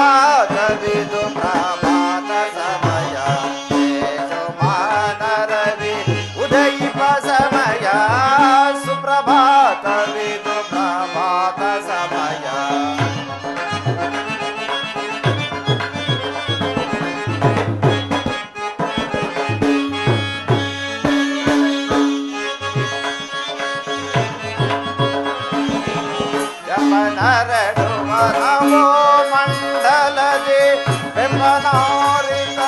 ಸುಪ್ರಭಾತವಿದು ಪ್ರಭಾತ ಸಮಯ ತೇಜೋಮಾನ ರವಿ ಉದಯಿಪ ಸಮಯ ಸುಪ್ರಭಾತವಿದು ಪ್ರಭಾತ ಸಮಯ ನರಡುವರವೋ ಮಂಡಲದಿ ಬೆಂಬನಾರಿತ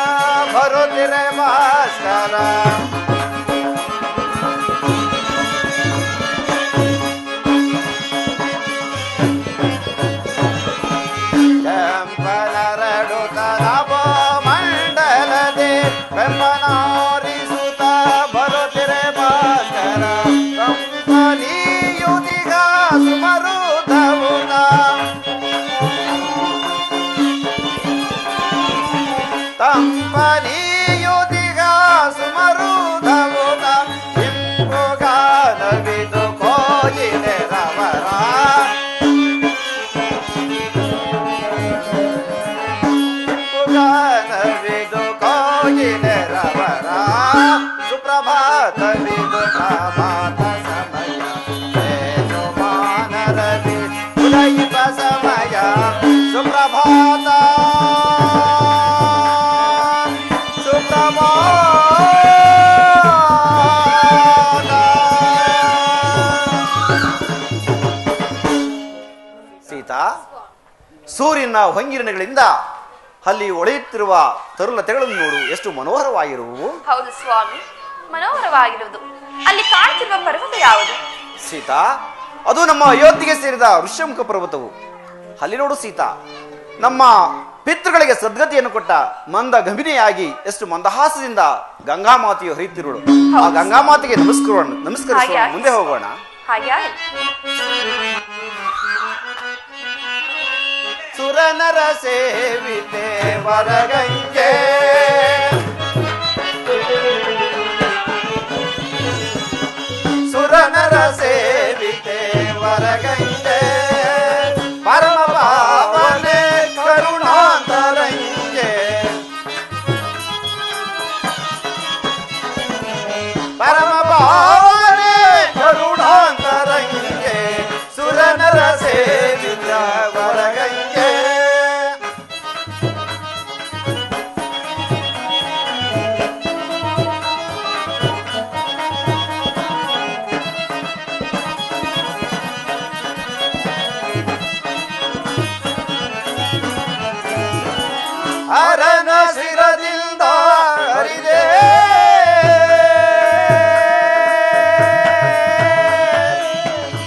ಬರುತ್ತಿರೆ ಭಾಸ್ಕರ ಕೆಂಪನರಡುತ್ತ ನಭೋ ಮಂಡಲದಿ ಬೆಂಬನಾರಿಸುತ್ತ ಬರುತ್ತಿರೆ ಭಾಸ್ಕರ ಕಂಪನಿಯುದಿಗ ಸುಮರು ತಂಪನಿಯುದಿಗ ಸುಮರುಧವುದ ಇಂಪುಗಾನವಿದು ಕೋಯಿಲೆ ರವರ ಇಂಪುಗಾನವಿದು ಕೋಯಿಲೆ ರವರ ಸುಪ್ರಭಾತವಿದು ಪ್ರಭಾತ ಸಮಯ ತೇಜೋಮಾನ ರವಿ ಉದಯಿಪ ಸಮಯ ಸುಪ್ರಭಾತ ಸೀತಾ, ಸೂರ್ಯನ ಹೊಂಗಿರಣಗಳಿಂದ ಅಲ್ಲಿ ಒಳೆಯುತ್ತಿರುವ ತರುಲತೆಗಳನ್ನು ನೋಡು, ಎಷ್ಟು ಮನೋಹರವಾಗಿರುವು. ಹೌದು ಸ್ವಾಮಿ, ಮನೋಹರವಾಗಿರುವುದು. ಅಲ್ಲಿ ಕಾಣುತ್ತಿರುವ ಪರ್ವತ ಯಾವುದು? ಸೀತಾ, ಅದು ನಮ್ಮ ಅಯೋಧ್ಯೆಗೆ ಸೇರಿದ ಋಷ್ಯಮುಖ ಪರ್ವತವು. ಅಲ್ಲಿ ನೋಡು ಸೀತಾ, ನಮ್ಮ ಪಿತೃಗಳಿಗೆ ಸದ್ಗತಿಯನ್ನು ಕೊಟ್ಟ ಮಂದ ಗಂಭೀರೆಯಾಗಿ ಎಷ್ಟು ಮಂದಹಾಸದಿಂದ ಗಂಗಾಮಾತೆಯು ಹರಿಯುತ್ತಿರುವಳು. ಆ ಗಂಗಾಮಾತೆಗೆ ನಮಸ್ಕರಿಸೋಣ, ಮುಂದೆ ಹೋಗೋಣ. ಸುರನರ ಸೇವಿತೆ ವರಗಂಗೆ ಸುರನರ ಸೇವಿತೆ ವರಗಂಗೆ ಪರಮ ಪಾವನೆ ಕರುಣಾಂತರಂಗೆ ಪರಮ ಪಾವನೆ ಕರುಣಾಂತರಂಗೆ ಸುರನರ ಸೇವಿತ ವರಗಂಗೆ ಅರನ ಶಿರದಿಂದ ಹರಿದೆ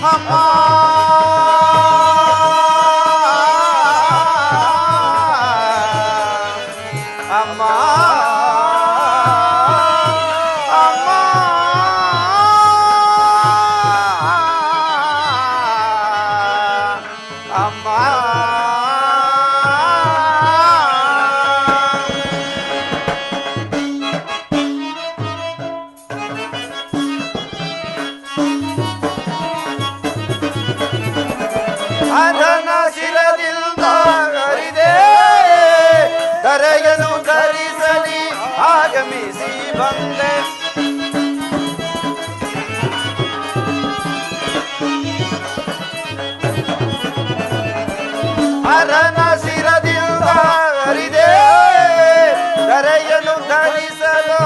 ಅಮ್ಮ ಅಮ್ಮ ಅಮ್ಮ ಅಮ್ಮ ಅದನ ಶಿರದಿಂದ ಹರಿದೆ ಧರೆಯನ್ನು ಧರಿಸಲಿ ಆಗಮಿಸಿ ಬಂದೆ ಅದನ ಶಿರದಿಂದ ಹರಿದೆ ಧರೆಯನ್ನು ಧರಿಸಲು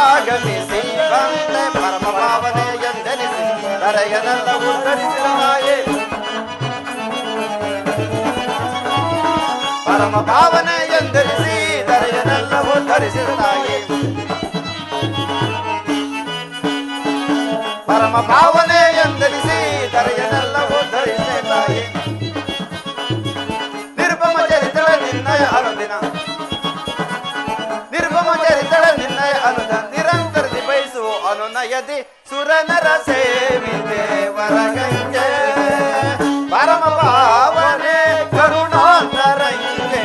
ಆಗಮಿಸಿ ಬಂದೆ ಪರಮ ಭಾವನೆ ಎಂದೆನಿಸಿ ಧರೆಯನ್ನೆಲ್ಲವೂ ಧರಿಸಿದ ಹಾಗೆ ಪರಮ ಭಾವನೆ ಎಂದೆನಿಸಿ ಧರೆಯನ್ನೆಲ್ಲವೂ ಧರಿಸಿದ ತಾಯಿ ಪರಮ ಭಾವನೆ ಎಂದೆನಿಸಿ ಧರೆಯನ್ನೆಲ್ಲವೂ ಧರಿಸಿದ ತಾಯಿ ನಿರ್ಭಮ ಚರಿತಳ ನಿನ್ನಯ ಅನುದಿನ ನಿರ್ಭಮ ಚರಿತಳ ನಿನ್ನಯ ಅನುದಿನ ನಿರಂತರದಿ ಬಯಸುವ ಅನುನಯದಿ ಸುರನರ ಸೇವಿತೆ ವರಗಂಗೆ ಪರಮ ಭಾವನೆ ಕರುಣಾಂತರಂಗೆ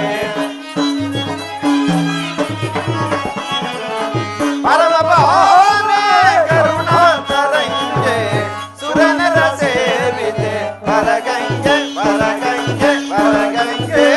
ಪರಮ ಭಾವನೆ ಕರುಣಾಂತರಂಗೆ ಸುರನರ ಸೇವಿತೆ ವರಗಂಗೆ ವರಗಂಗೆ ವರಗಂಗೆ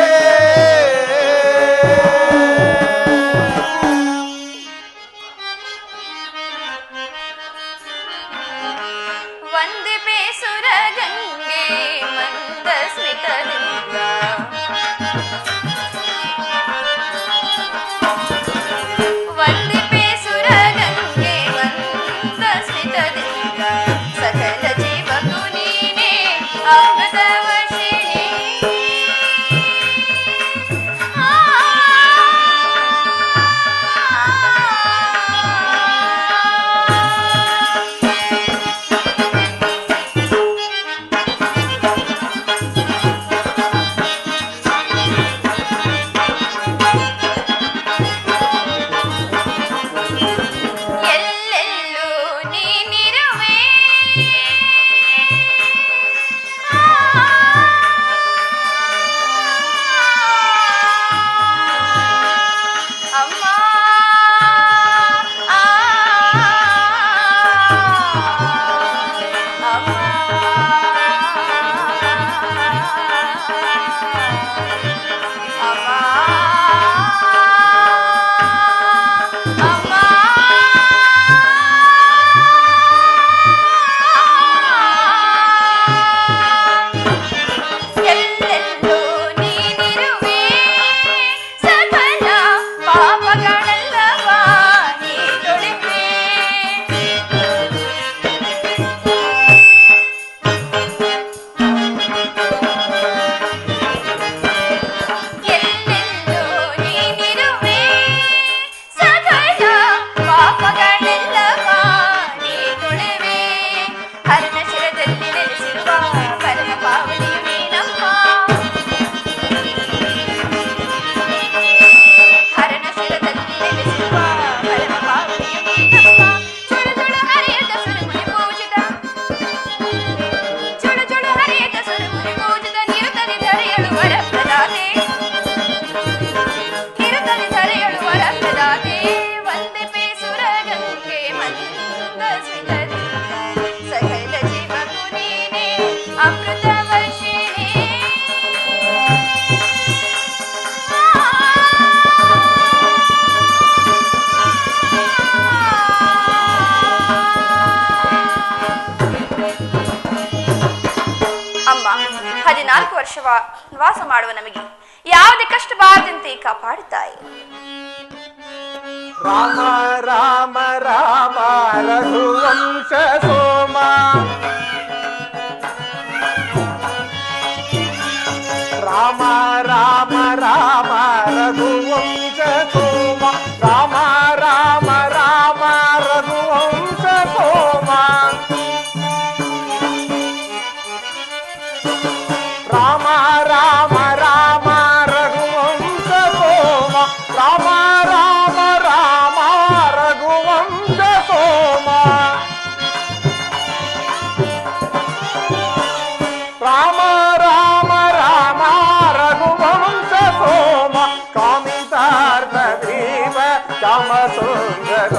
14 ವರ್ಷ ವಾಸ ಮಾಡುವ ನಮಗೆ ಯಾವುದೇ ಕಷ್ಟ ಬಾರದಂತೆ ಕಾಪಾಡುತ್ತಾಯಿ. ರಾಮ ರಾಮ ರಾಮ ರಘುವಂಶ ಸೋಮ ರಾಮ ರಾಮ ರಾಮ ರಘುವಂಶ ಸೋಮ ರಾಮ ರಾಮ ರಾಮ ರಘುವಂಶ ಸೋಮ ರಾಮ ರಾಮ ರಾಮ ರಘುವಂಶ ಸೋಮ ರಾಮ ರಾಮ ರಾಮ ರಘುವಂಶ ಸೋಮ ರಾಮ ರಾಮ ರಾಮ ರಘುವಂಶ ಸೋಮ ಕಾಮಿತಾರ್ಥ ದೇವ ಕಾಮ ಸುಂದರ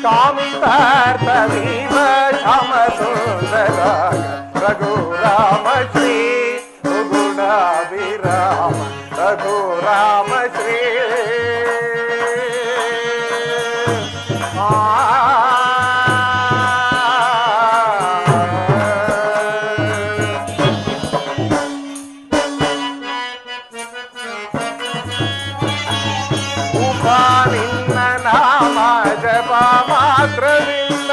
ಕಾಮಿತಾರ್ಥ ದೇವ ಕಾಮ ಸುಂದರ ರಘುರಾಮ ಶ್ರೀ ಗುಣಾಭಿರಾಮ ರಘುರಾಮ ಶ್ರೀ ನಿನ್ನ ನಾಮ ಜಪ ಮಾತ್ರದಿಂದ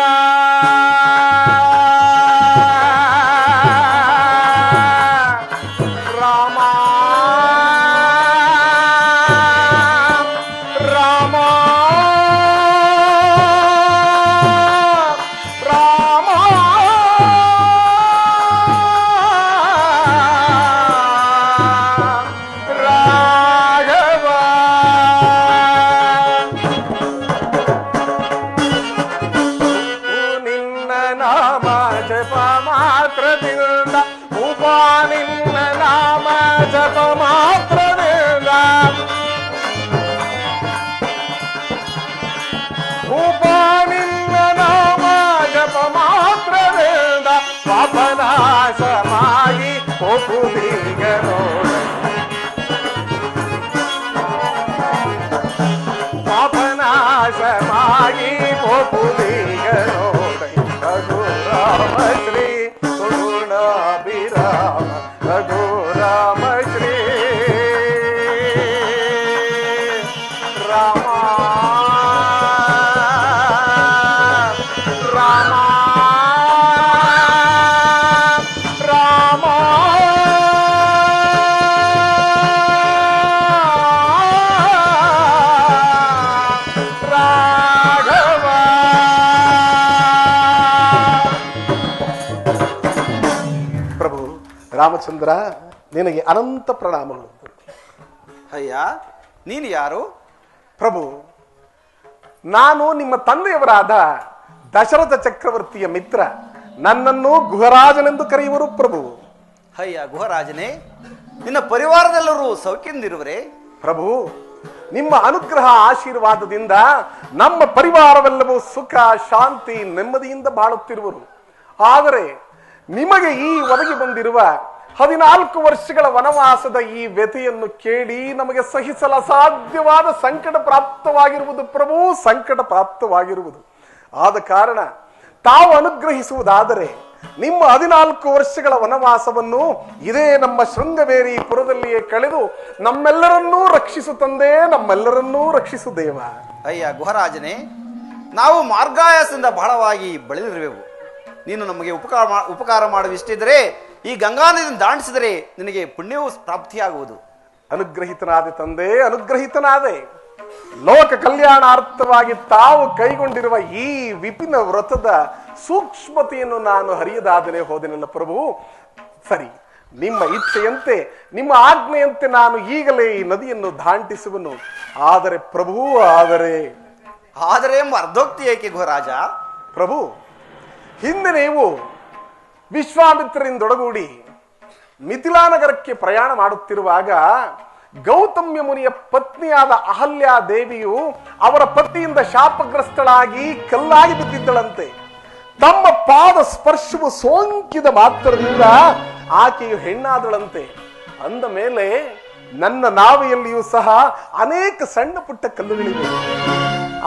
ರಾಮ ರಾಮ ರಾಮ ರಾಘವ ನಿನ್ನ ನಾಮ ಜಪ ಮಾತ್ರದಿಂದ ಉಪ ನಿನ್ನ ನಾಮ ಜಪ ಮಾತ್ರದಿಂದ ಉಪ ನಿನ್ನ ನಾಮ ಜಪ ಮಾತ್ರದಿಂದ ಪಾಪನಾಶಮಾಗಿ ಹೋಗುದೀಗ ನೋಡ ಪಾಪನಾಶಮಾಗಿ ಹೋಗುದೀಗ ನೋಡ ರಘುರಾಮ ಶ್ರೀ ಗುಣಾಭಿರಾಮ ರಘುರಾಮ ಶ್ರೀ ರಾಮ ರಾಮ ರಾಮ ರಾಘವ ಪ್ರಭು ರಾಮಚಂದ್ರ ನಿನಗೆ ಅನಂತ ಪ್ರಣಾಮಗಳು. ಅಯ್ಯ, ನೀನು ಯಾರು? ಪ್ರಭು, ನಾನು ನಿಮ್ಮ ತಂದೆಯವರಾದ ದಶರಥ ಚಕ್ರವರ್ತಿಯ ಮಿತ್ರ. ನನ್ನನ್ನು ಗುಹರಾಜನೆಂದು ಕರೆಯುವರು ಪ್ರಭು. ಅಯ್ಯ ಗುಹರಾಜನೇ, ನಿನ್ನ ಪರಿವಾರದೆಲ್ಲರೂ ಸೌಖ್ಯದಿಂದಿರುವರೇ? ಪ್ರಭು, ನಿಮ್ಮ ಅನುಗ್ರಹ ಆಶೀರ್ವಾದದಿಂದ ನಮ್ಮ ಪರಿವಾರವೆಲ್ಲವೂ ಸುಖ ಶಾಂತಿ ನೆಮ್ಮದಿಯಿಂದ ಬಾಳುತ್ತಿರುವರು. ಆದರೆ ನಿಮಗೆ ಈ ಒದಗಿ ಬಂದಿರುವ 14 ವರ್ಷಗಳ ವನವಾಸದ ಈ ವ್ಯಥೆಯನ್ನು ಕೇಳಿ ನಮಗೆ ಸಹಿಸಲು ಅಸಾಧ್ಯವಾದ ಸಂಕಟ ಪ್ರಾಪ್ತವಾಗಿರುವುದು ಪ್ರಭು, ಸಂಕಟ ಪ್ರಾಪ್ತವಾಗಿರುವುದು. ಆದ ಕಾರಣ ತಾವು ಅನುಗ್ರಹಿಸುವುದಾದರೆ ನಿಮ್ಮ 14 ವರ್ಷಗಳ ವನವಾಸವನ್ನು ಇದೇ ನಮ್ಮ ಶೃಂಗವೇರಿ ಪುರದಲ್ಲಿಯೇ ಕಳೆದು ನಮ್ಮೆಲ್ಲರನ್ನೂ ರಕ್ಷಿಸು ತಂದೆ, ನಮ್ಮೆಲ್ಲರನ್ನೂ ರಕ್ಷಿಸು ದೇವ. ಅಯ್ಯ ಗುಹರಾಜನೇ, ನಾವು ಮಾರ್ಗಾಯಾಸದಿಂದ ಬಹಳವಾಗಿ ಬಳಲಿರುವೆವು. ನೀನು ನಮಗೆ ಉಪಕಾರ ಮಾಡುವಿಷ್ಟಿದ್ದರೆ ಈ ಗಂಗಾ ನದಿಯನ್ನು ದಾಟಿಸಿದರೆ ನಿನಗೆ ಪುಣ್ಯವೂ ಪ್ರಾಪ್ತಿಯಾಗುವುದು. ಅನುಗ್ರಹಿತನಾದೆ ತಂದೆ, ಅನುಗ್ರಹಿತನಾದೆ. ಲೋಕ ಕಲ್ಯಾಣಾರ್ಥವಾಗಿ ತಾವು ಕೈಗೊಂಡಿರುವ ಈ ವಿಪಿನ ವ್ರತದ ಸೂಕ್ಷ್ಮತೆಯನ್ನು ನಾನು ಹರಿಯದಾದನೆ ಹೋದೆನಲ್ಲ ಪ್ರಭು. ಸರಿ, ನಿಮ್ಮ ಇಚ್ಛೆಯಂತೆ ನಿಮ್ಮ ಆಜ್ಞೆಯಂತೆ ನಾನು ಈಗಲೇ ಈ ನದಿಯನ್ನು ದಾಟಿಸುವನು. ಆದರೆ ಪ್ರಭು, ಆದರೆ ಎಂಬ ಅರ್ಧೋಕ್ತಿ ಏಕೆ ಗುಹರಾಜ? ಪ್ರಭು, ಹಿಂದೆ ನೀವು ವಿಶ್ವಾಮಿತ್ರರಿಂದೊಡಗೂಡಿ ಮಿಥಿಲಾನಗರಕ್ಕೆ ಪ್ರಯಾಣ ಮಾಡುತ್ತಿರುವಾಗ ಗೌತಮ್ಯ ಮುನಿಯ ಪತ್ನಿಯಾದ ಅಹಲ್ಯಾ ದೇವಿಯು ಅವರ ಪತಿಯಿಂದ ಶಾಪಗ್ರಸ್ತಳಾಗಿ ಕಲ್ಲಾಗಿ ಬಿದ್ದಿದ್ದಳಂತೆ. ತಮ್ಮ ಪಾದ ಸ್ಪರ್ಶವು ಸೋಂಕಿದ ಮಾತ್ರದಿಂದ ಆಕೆಯು ಹೆಣ್ಣಾದಳಂತೆ. ಅಂದ ಮೇಲೆ ನನ್ನ ನಾವೆಯಲ್ಲಿಯೂ ಸಹ ಅನೇಕ ಸಣ್ಣ ಪುಟ್ಟ ಕಲ್ಲುಗಳಿವೆ.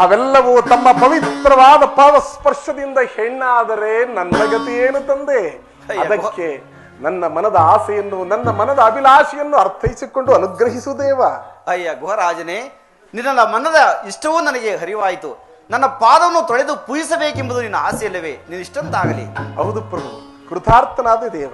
ಅವೆಲ್ಲವೂ ತಮ್ಮ ಪವಿತ್ರವಾದ ಪಾದಸ್ಪರ್ಶದಿಂದ ಹೆಣ್ಣಾದರೆ ನನ್ನ ಗತಿ ಏನು ತಂದೆ? ಅದಕ್ಕೆ ನನ್ನ ಮನದ ಆಸೆಯನ್ನು, ನನ್ನ ಮನದ ಅಭಿಲಾಷೆಯನ್ನು ಅರ್ಥೈಸಿಕೊಂಡು ಅನುಗ್ರಹಿಸು ದೇವ. ಅಯ್ಯ ಗುಹರಾಜನೇ, ನಿನ್ನ ಮನದ ಇಷ್ಟವೂ ನನಗೆ ಹರಿವಾಯಿತು. ನನ್ನ ಪಾದವನ್ನು ತೊಳೆದು ಪೂಜಿಸಬೇಕೆಂಬುದು ನಿನ್ನ ಆಸೆಯಲ್ಲವೇ? ನೀನು ಇಷ್ಟಂತಾಗಲಿ. ಹೌದು ಪ್ರಭು, ಕೃತಾರ್ಥನಾದ ದೇವ.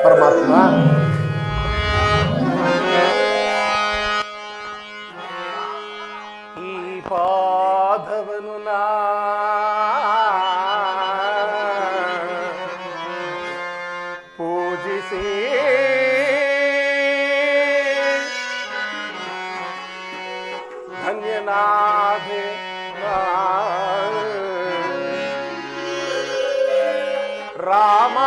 ಪರಮಾತ್ಮ, ಈ ಪಾದವನು ನಾ ಪೂಜಿಸಿ ಧನ್ಯನಾದೆ ರಾಮ.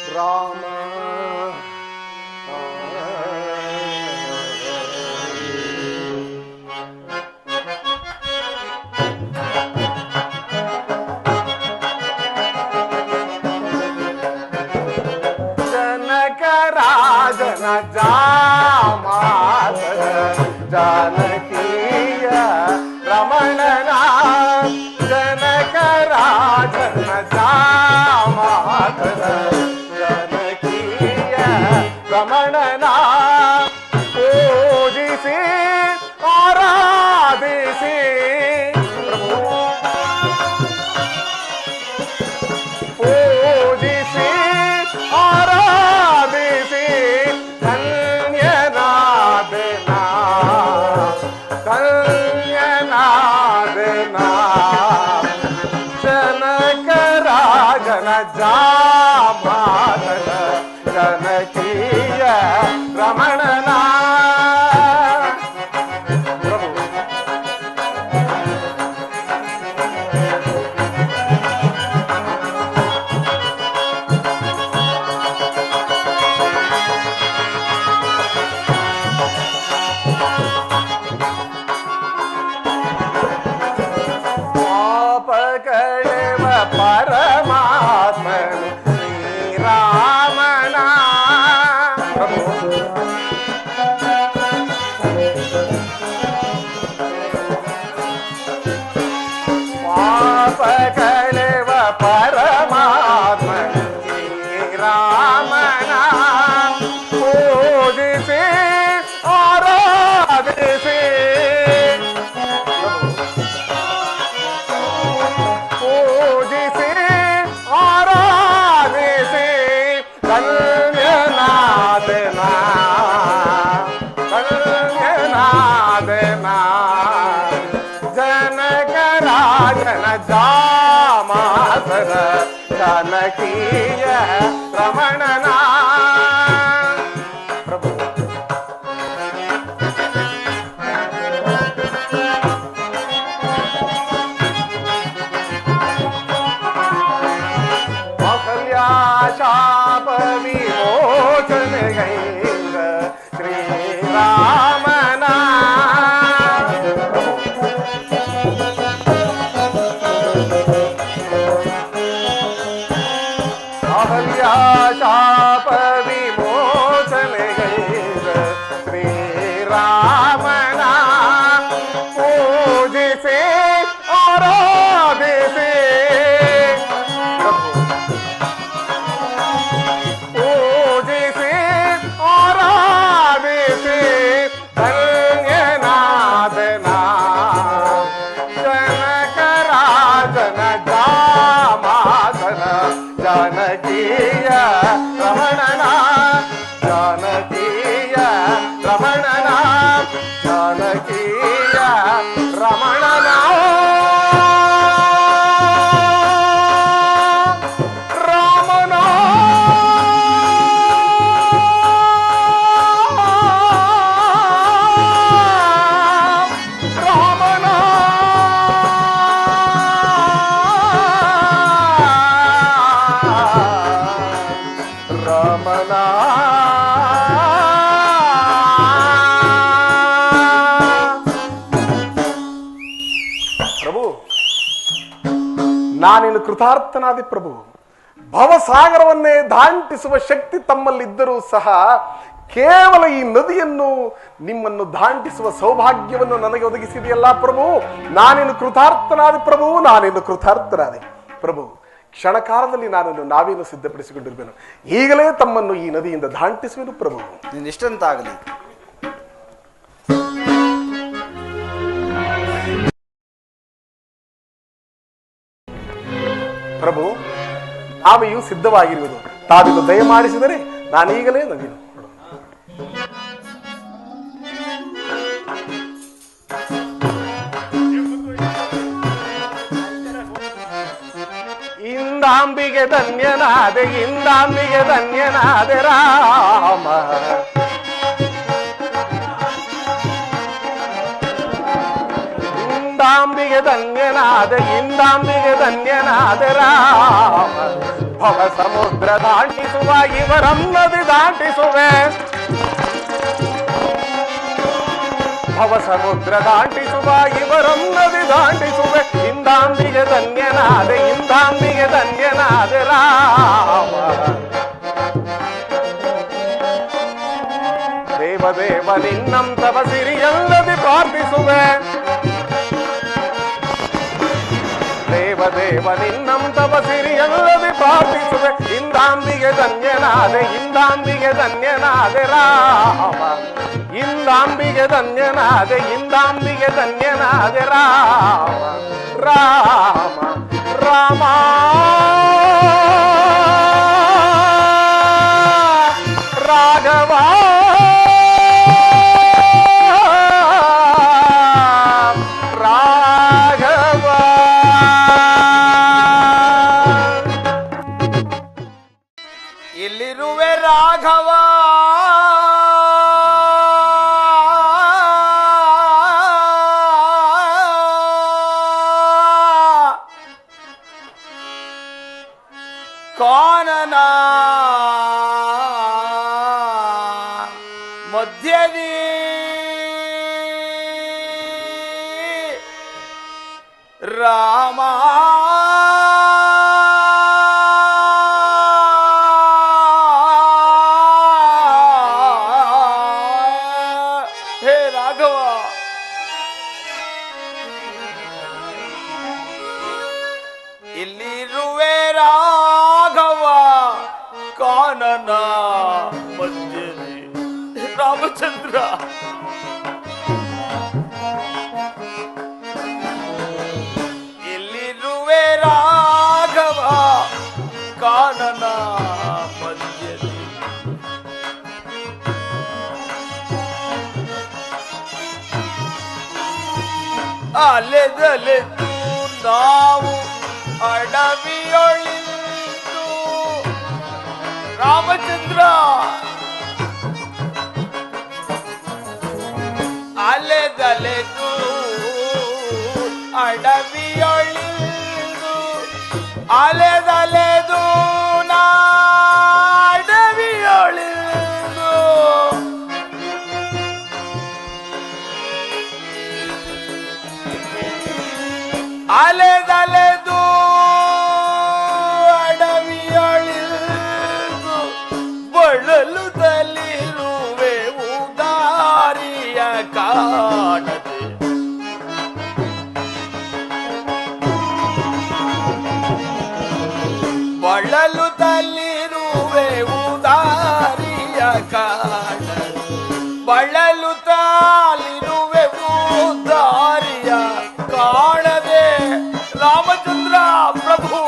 ರಾಮ ಜನಕ ರಾಜನ ಜಾಮಾತ ಜಾನಕೀಯ ರಮಣನ ಜನಕ ರಾಜನ ಜಾಮಾತನ ಜನಕೀಯ ರಮಣನ ಪೂಜಿಸಿ ಆರಾಧಿಸಿ ಪ್ರಭು ಪೂಜಿಸಿ ಆರಾಧಿಸಿ ಧನ್ಯನಾದೆನ ಧನ್ಯನಾದೆನ ಜನಕ ರಾಜನ ಜಾಮಾತನ ಜನಕೀಯ ರಮಣನ ಪ್ರಭು ಪಾಪ ಕಳೆವ ಪರಮಾತ್ಮನು ಪಾಪ ಕಳೆವ ಪರಮಾತ್ಮ ಶ್ರೀರಾಮನ ಪೂಜಿಸಿ ಆರಾಧಿಸಿ ಪೂಜಿಸಿ ಆರಾಧಿಸಿ ಧನ್ಯನಾದನ ಧನ್ಯನಾದನ ಜನಕ ರಾಜನ ಜಾಮಾಸರ ಜನಕೀಯ ರಮಣನ ಪ್ರಭು ಶಾಪ ವಿಮೋಚನೆಗೈದ ಶ್ರೀರಾಮನ ಅಹಲ್ಯ ಶಾಪ ವಿಮೋಚನೆಗೈದ ಶ್ರೀರಾಮನ ಪೂಜಿಸಿ ಆರಾಧಿಸಿ ಪೂಜಿಸಿ ಆರಾಧಿಸಿ ಧನ್ಯನಾದನ ಜನಕರಾಜನ ಜಾಮಾಸನ ಜಾನಕೀಯ ರಮಣನ ಜಾನಕೀಯ ರಮಣನ ಜಾನಕೀಯ ರಮಣನ ರಾಮನ ರಾಮನ ರಾಮನ ಪ್ರಭು ನಾನಿನ್ನು ಕೃತಾರ್ಥನಾದಿ ಪ್ರಭು ಭವಸಾಗರವನ್ನೇ ದಾಂಟಿಸುವ ಶಕ್ತಿ ತಮ್ಮಲ್ಲಿದ್ದರೂ ಸಹ ಕೇವಲ ಈ ನದಿಯನ್ನು ನಿಮ್ಮನ್ನು ದಾಂಟಿಸುವ ಸೌಭಾಗ್ಯವನ್ನು ನನಗೆ ಒದಗಿಸಿದೆಯಲ್ಲ ಪ್ರಭು ನಾನಿನ್ನು ಕೃತಾರ್ಥನಾದಿ ಪ್ರಭು ನಾನಿನ್ನು ಕೃತಾರ್ಥನಾದಿ ಪ್ರಭು ಕ್ಷಣಕಾಲದಲ್ಲಿ ನಾನನ್ನು ನಾವೇನು ಸಿದ್ಧಪಡಿಸಿಕೊಂಡಿರುವೆನು ಈಗಲೇ ತಮ್ಮನ್ನು ಈ ನದಿಯಿಂದ ದಾಂಟಿಸುವೆನು ಪ್ರಭು ನಿನ್ನಿಷ್ಟಂತಾಗಲಿ. ಪ್ರಭು ನಾವೆಯೂ ಸಿದ್ಧವಾಗಿರುವುದು ತಾವಿದು ದಯಮಾಡಿಸಿದರೆ ನಾನೀಗಲೇ ನದಿಯನ್ನು ಇಂದಾಂಬಿಗೆ ಧನ್ಯನಾದೆ ಇಂದಾಂಬಿಗೆ ಧನ್ಯನಾದೆ ರಾಮ ಇಂದಾಂಬಿಗೆ ಧನ್ಯನಾದೆ ಇಂದಾಂಬಿಗೆ ಧನ್ಯನಾದೆ ರಾಮ ಭವ ಸಮುದ್ರ ದಾಟಿಸುವ ಇವರಂ ನದಿ ದಾಟಿಸುವೆ ಭವ ಸಮುದ್ರ ದಾಟಿಸುವ ಇವರಂ ನದಿ ದಾಟಿಸುವೆ ಇಂದಾಂಬಿಗೆ ಧನ್ಯನಾದೆ ಇಂದಾಂಬಿಗೆ ಧನ್ಯನಾದೆ ರಾಮ ದೇವದೇವ ನಿನ್ನಂತವ ಸಿರಿಯಲ್ಲದೆ ಪ್ರಾರ್ಥಿಸುವೆ ದೇವದೇವ ನಿನ್ನಂತವ ಸಿರಿಯಲ್ಲದೆ ಪ್ರಾರ್ಥಿಸುವೆ ಇಂದಾಂಬಿಗೆ ಧನ್ಯನಾದೆ ಇಂದಾಂಬಿಗೆ ಧನ್ಯನಾದೆ ರಾಮ ಇಂದಾಂಬಿಗೆ ಧನ್ಯನಾದೆ ಇಂದಾಂಬಿಗೆ ಧನ್ಯನಾದೆ ರಾಮ ರಾಮ ರಾಮ ರಾಘವ ರಾಘವ ಎಲ್ಲಿರುವೆ ರಾಘವ ಕಾನನ ಮಧ್ಯದಿ ರಾಮ ರಾಘವ. ಇಲ್ಲಿರುವೆ ರಾಘವ ಕಾನನ ಮಧ್ಯೆ ರಾಮಚಂದ್ರ. ಇಲ್ಲಿರುವೆ ರಾಘವ ಕಾನನ ಮಧ್ಯೆ ಅಲೆದಲೆದು ನಾವು ಅಡವಿಯೊಳಿತು ರಾಮಚಂದ್ರ. ಅಲೆದಲೆದು ಅಡವಿಯೊಳಿತು ಅಲೆದಲೆದು ನಾ ಅಡವಿಯೊಳಿತು ಅಲೆದಲೆದು ಅಡವಿಯೊಳಿದು ಬಳಲುತ್ತಲಿರುವೆ ಉದಾರಿಯ ಕಾಣದೆ. ಬಳಲುತ್ತಲಿರುವೆ ಉದಾರಿಯ ಕಾಣದೆ. ಬಳಲುತ್ತಲಿರುವೆ ಉದಾರಿಯ ಕಾಣದೆ ರಾಮಚಂದ್ರ ಪ್ರಭು.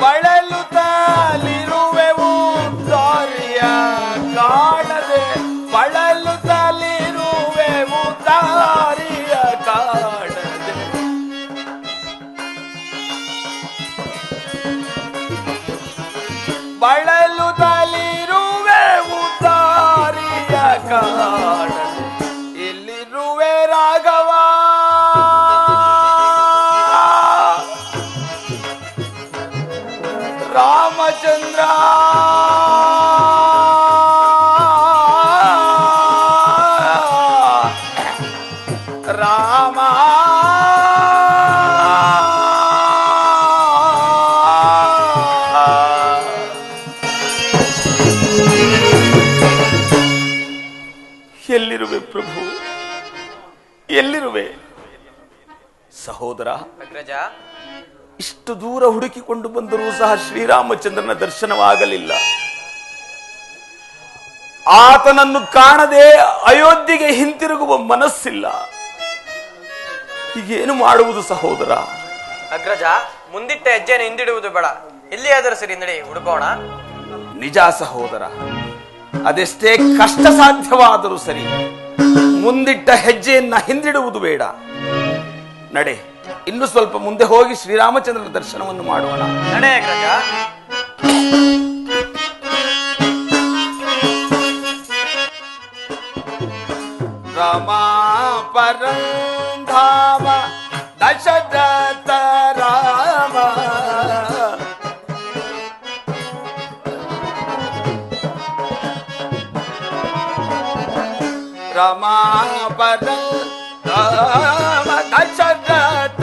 ಬಳಲುತ್ತಲಿರುವೆವು ದಾರಿಯ ಕಾಣದೆ. ಬಳಲುತ್ತಲಿರುವೆವು ದಾರಿಯ ಕಾಣದೆ. ಬಳಲುತ್ತಲಿರುವೆವು ದಾರಿಯ ಕಾಣದೆ. ಇಲ್ಲಿರುವೆ ರಾಘವ ರಾಮಚಂದ್ರ. ರಾಮ ಎಲ್ಲಿರುವೆ ಪ್ರಭು, ಎಲ್ಲಿರುವೆ? ಸಹೋದರ ಅಗ್ರಜ, ಇಷ್ಟು ದೂರ ಹುಡುಕಿಕೊಂಡು ಬಂದರೂ ಸಹ ಶ್ರೀರಾಮಚಂದ್ರನ ದರ್ಶನವಾಗಲಿಲ್ಲ. ಆತನನ್ನು ಕಾಣದೆ ಅಯೋಧ್ಯೆಗೆ ಹಿಂತಿರುಗುವ ಮನಸ್ಸಿಲ್ಲ. ಹೀಗೇನು ಮಾಡುವುದು ಸಹೋದರ? ಅಗ್ರಜ, ಮುಂದಿಟ್ಟ ಹೆಜ್ಜೆಯನ್ನು ಹಿಂದಿಡುವುದು ಬೇಡ. ಎಲ್ಲಿಯಾದರೂ ಸರಿ ನಡೆ, ಹುಡುಕೋಣ. ನಿಜ ಸಹೋದರ, ಅದೆಷ್ಟೇ ಕಷ್ಟ ಸಾಧ್ಯವಾದರೂ ಸರಿ, ಮುಂದಿಟ್ಟ ಹೆಜ್ಜೆಯನ್ನ ಹಿಂದಿಡುವುದು ಬೇಡ. ನಡೆ, ಇನ್ನು ಸ್ವಲ್ಪ ಮುಂದೆ ಹೋಗಿ ಶ್ರೀರಾಮಚಂದ್ರನ ದರ್ಶನವನ್ನು ಮಾಡೋಣ. ನಡೆ ಅಗ್ರಜ. ರಾಮ ಪರಂಧಾಮ ದಶರಥ ರಾಮ. ರಾಮ ಪರಂಧಾಮ ದಶರಥ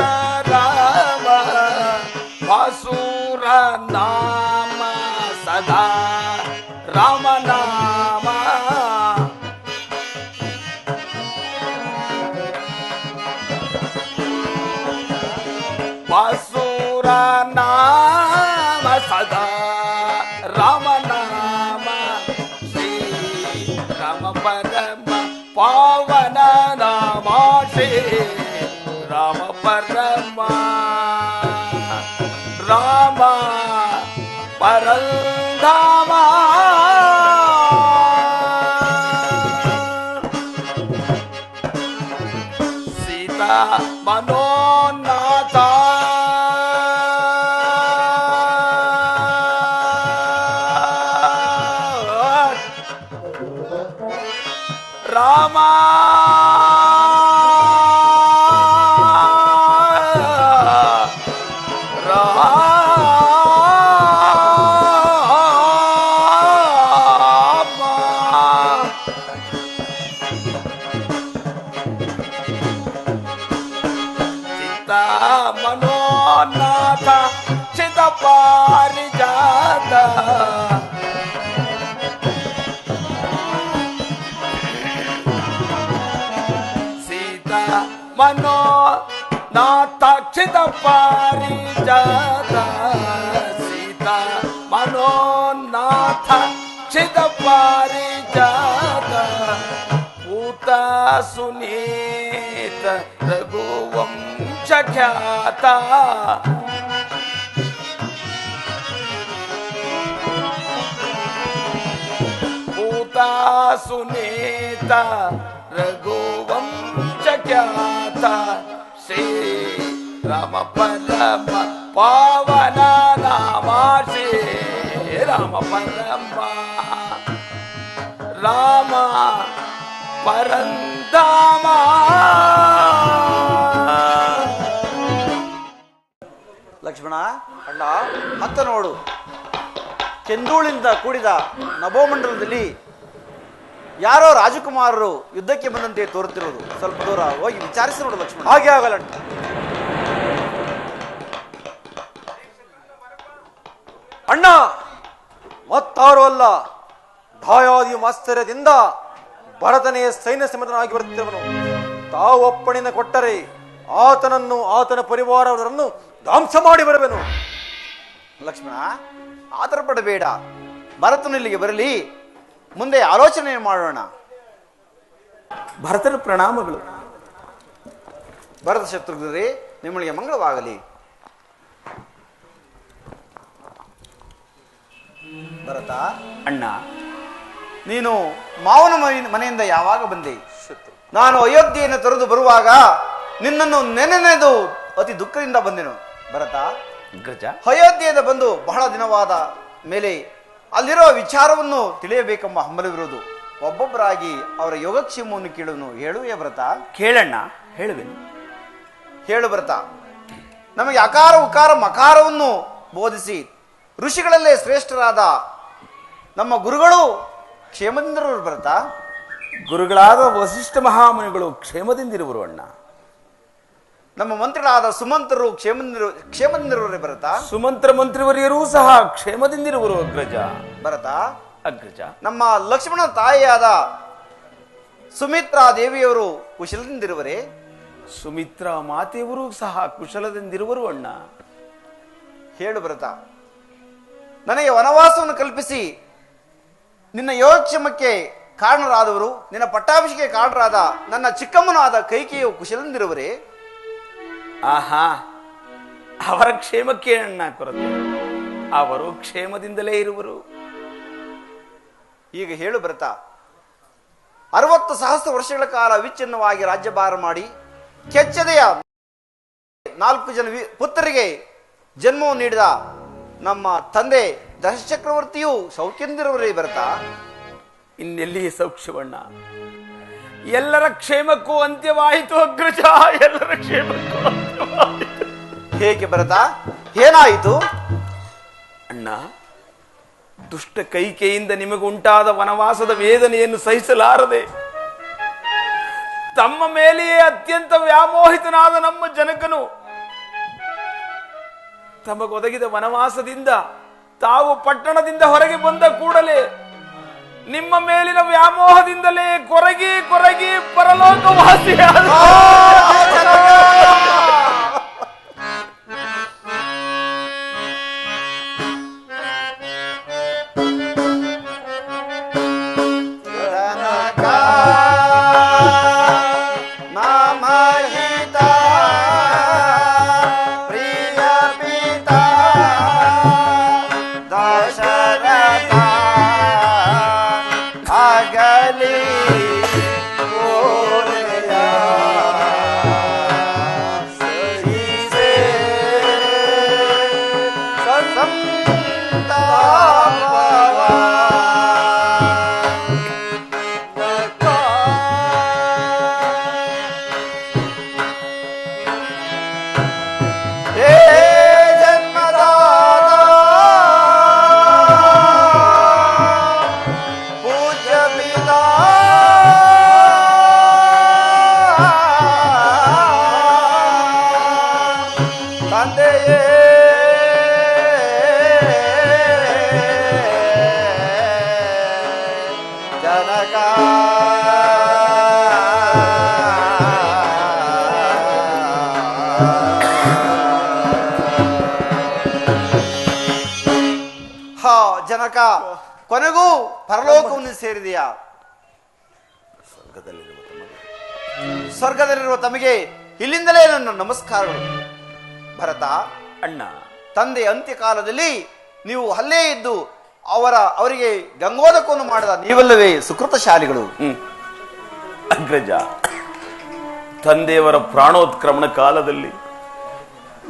ರಾಮ. ವಾಸುರ ನಾಮ ಸದಾ ರಾಮ ನಾಮ. ವಾಸುರ ನಾಮ ಸದಾ ರಾಮ ನಾಮ. ಶ್ರೀ ರಾಮ ಪರಮ ಪಾವನ ನಾಮ. ಶ್ರೀ ರಾಮ ಪರಮ ರಾಮ ಪರಂಧಾಮ. ಸೀತಾ ಮನೋನಾಥ ರಾಮ. ಮನೋನಾಥ ಚಿದ ಪಾರಿಜಾತ. ಮನೋ ನಾಥ ಕ್ಷಿತ ಪಾರಿಜಾತ ಸೀತಾ ಮನೋನಾಥ ಕ್ಷಿತ ಪಾರಿಜಾತ ಪೂತ ಸುನೀತ ರಘುವಂಶ ಖ್ಯಾತ ಪೂತ ಸುನೀತ ರಘುವಂಶ ಖ್ಯಾತ ಶ್ರೀ ರಾಮ ಪರಮ ಪಾವನ ನಾಮ ಶ್ರೀ ರಾಮ ಪರಮ ರಾಮ ಪರಂಧಾಮ. ಲಕ್ಷ್ಮಣ ಅಣ್ಣ ಹತ್ತ ನೋಡು, ಕೆಂದೂಳಿಂದ ಕೂಡಿದ ನಭೋಮಂಡಲದಲ್ಲಿ ಯಾರೋ ರಾಜಕುಮಾರರು ಯುದ್ಧಕ್ಕೆ ಬಂದಂತೆ ತೋರುತ್ತಿರುವುದು. ಸ್ವಲ್ಪ ದೂರ ಹೋಗಿ ವಿಚಾರಿಸಿ ನೋಡು ಲಕ್ಷ್ಮಣ. ಹಾಗೆ ಆಗಲ್ಲ ಅಣ್ಣ, ಮತ್ತಾರು ಅಲ್ಲ, ದಾಯಾದಿ ಮಾಸ್ತರ್ಯದಿಂದ ಭರತನೆಯ ಸೈನ್ಯ ಸಮೇತನಾಗಿ ಬರುತ್ತಿರುವನು. ತಾವು ಒಪ್ಪಣೆಯನ್ನು ಕೊಟ್ಟರೆ ಆತನನ್ನು ಆತನ ಪರಿವಾರವರನ್ನು ಧ್ವಂಸ ಮಾಡಿ ಬರುವೆನು. ಲಕ್ಷ್ಮಣ ಆತರ ಪಡಬೇಡ, ಭರತನು ಇಲ್ಲಿಗೆ ಬರಲಿ, ಮುಂದೆ ಆಲೋಚನೆ ಮಾಡೋಣ. ಭರತನ ಪ್ರಣಾಮಗಳು. ಭರತ ಶತ್ರುಘ್ನರೇ, ನಿಮ್ಮಳಿಗೆ ಮಂಗಳವಾಗಲಿ. ಭರತ ಅಣ್ಣ, ನೀನು ಮಾವನ ಮನೆಯಿಂದ ಯಾವಾಗ ಬಂದೆ? ನಾನು ಅಯೋಧ್ಯೆಯನ್ನು ತೊರೆದು ಬರುವಾಗ ನಿನ್ನನ್ನು ನೆನೆದು ಅತಿ ದುಃಖದಿಂದ ಬಂದೆನು. ಭರತ, ಗಜ, ಅಯೋಧ್ಯೆಯಿಂದ ಬಂದು ಬಹಳ ದಿನವಾದ ಮೇಲೆ ಅಲ್ಲಿರುವ ವಿಚಾರವನ್ನು ತಿಳಿಯಬೇಕೆಂಬ ಹಂಬಲವಿರುವುದು. ಒಬ್ಬೊಬ್ಬರಾಗಿ ಅವರ ಯೋಗಕ್ಷೇಮವನ್ನು ಕೇಳುವನು. ಹೇಳುವೆ ಭರತ? ಕೇಳಣ್ಣ, ಹೇಳುವೆನು. ಹೇಳು ಭರತ. ನಮಗೆ ಅಕಾರ ಉಕಾರ ಮಕಾರವನ್ನು ಬೋಧಿಸಿ ಋಷಿಗಳಲ್ಲೇ ಶ್ರೇಷ್ಠರಾದ ನಮ್ಮ ಗುರುಗಳು ಕ್ಷೇಮದಿಂದಿರುವರು ಭರತ. ಗುರುಗಳಾದ ವಸಿಷ್ಠ ಮಹಾಮುನಿಗಳು ಕ್ಷೇಮದಿಂದಿರುವರು ಅಣ್ಣ. ನಮ್ಮ ಮಂತ್ರಿಗಳಾದ ಸುಮಂತ್ರರು ಕ್ಷೇಮದಿಂದಿರುವರೇ ಭರತ. ಸುಮಂತ್ರ ಮಂತ್ರಿವರಿಯರೂ ಸಹ ಕ್ಷೇಮದಿಂದಿರುವರು ಅಗ್ರಜ. ಭರತ, ಅಗ್ರಜ, ನಮ್ಮ ಲಕ್ಷ್ಮಣ ತಾಯಿಯಾದ ಸುಮಿತ್ರಾ ದೇವಿಯವರು ಕುಶಲದಿಂದಿರುವರೇ? ಸುಮಿತ್ರಾ ಮಾತೆಯವರು ಸಹ ಕುಶಲದಿಂದಿರುವರು ಅಣ್ಣ. ಹೇಳು ಭರತ. ನನಗೆ ವನವಾಸವನ್ನು ಕಲ್ಪಿಸಿ ನಿನ್ನ ಯೋಗಕ್ಷೇಮಕ್ಕೆ ಕಾರಣರಾದವರು, ನಿನ್ನ ಪಟ್ಟಾಭಿಷೇಕ ಕಾರಣರಾದ ನನ್ನ ಚಿಕ್ಕಮ್ಮನೂ ಆದ ಕೈಕೇಯು ಕುಶಲದಿಂದಿರುವರೇ? ಆಹಾ, ಅವರ ಕ್ಷೇಮಕ್ಕೆ ಅಣ್ಣ ಕೊರತೆ. ಅವರು ಕ್ಷೇಮದಿಂದಲೇ ಇರುವರು. ಈಗ ಹೇಳು ಭರತ. 60,000 ವರ್ಷಗಳ ಕಾಲ ವಿಚ್ಛಿನ್ನವಾಗಿ ರಾಜ್ಯಭಾರ ಮಾಡಿ ಕೆಚ್ಚದೆಯ 4 ಜನ ಪುತ್ರರಿಗೆ ಜನ್ಮವನ್ನು ನೀಡಿದ ನಮ್ಮ ತಂದೆ ದಶಚಕ್ರವರ್ತಿಯು ಸೌಖ್ಯದಿಂದಿರುವರೇ ಭರತ? ಇನ್ನೆಲ್ಲಿ ಸೌಖ್ಯವಣ್ಣ? ಎಲ್ಲರ ಕ್ಷೇಮಕ್ಕೂ ಅಂತ್ಯವಾಯಿತು ಅಗ್ರಜ, ಎಲ್ಲರ ಕ್ಷೇಮಕ್ಕೂ ಅಂತ್ಯವಾಯಿತು. ಹೇಗೆ ಭರತ? ಏನಾಯಿತು? ಅಣ್ಣ, ದುಷ್ಟ ಕೈಕೆಯಿಂದ ನಿಮಗುಂಟಾದ ವನವಾಸದ ವೇದನೆಯನ್ನು ಸಹಿಸಲಾರದೆ ತಮ್ಮ ಮೇಲೆಯೇ ಅತ್ಯಂತ ವ್ಯಾಮೋಹಿತನಾದ ನಮ್ಮ ಜನಕನು ತಮಗೊದಗಿದ ವನವಾಸದಿಂದ ತಾವು ಪಟ್ಟಣದಿಂದ ಹೊರಗೆ ಬಂದ ಕೂಡಲೇ ನಿಮ್ಮ ಮೇಲಿನ ವ್ಯಾಮೋಹದಿಂದಲೇ ಕೊರಗಿ ಕೊರಗಿ ಪರಲೋಕವಾಸಿಯಾದ. ಜನಕ, ಕೊನೆಗೂ ಪರಲೋಕವನ್ನು ಸೇರಿದೆಯಾ? ಸ್ವರ್ಗದಲ್ಲಿರುವ ತಮಗೆ ಇಲ್ಲಿಂದಲೇ ನನ್ನ ನಮಸ್ಕಾರಗಳು. ಭರತ, ಅಣ್ಣ, ತಂದೆ ಅಂತ್ಯಕಾಲದಲ್ಲಿ ನೀವು ಅಲ್ಲೇ ಇದ್ದು ಅವರಿಗೆ ಗಂಗೋದಕವನ್ನು ಮಾಡಿದ ನೀವೆಲ್ಲವೇ ಸುಕೃತಶಾಲಿಗಳು. ಅಗ್ರಜ, ತಂದೆಯವರ ಪ್ರಾಣೋತ್ಕ್ರಮಣ ಕಾಲದಲ್ಲಿ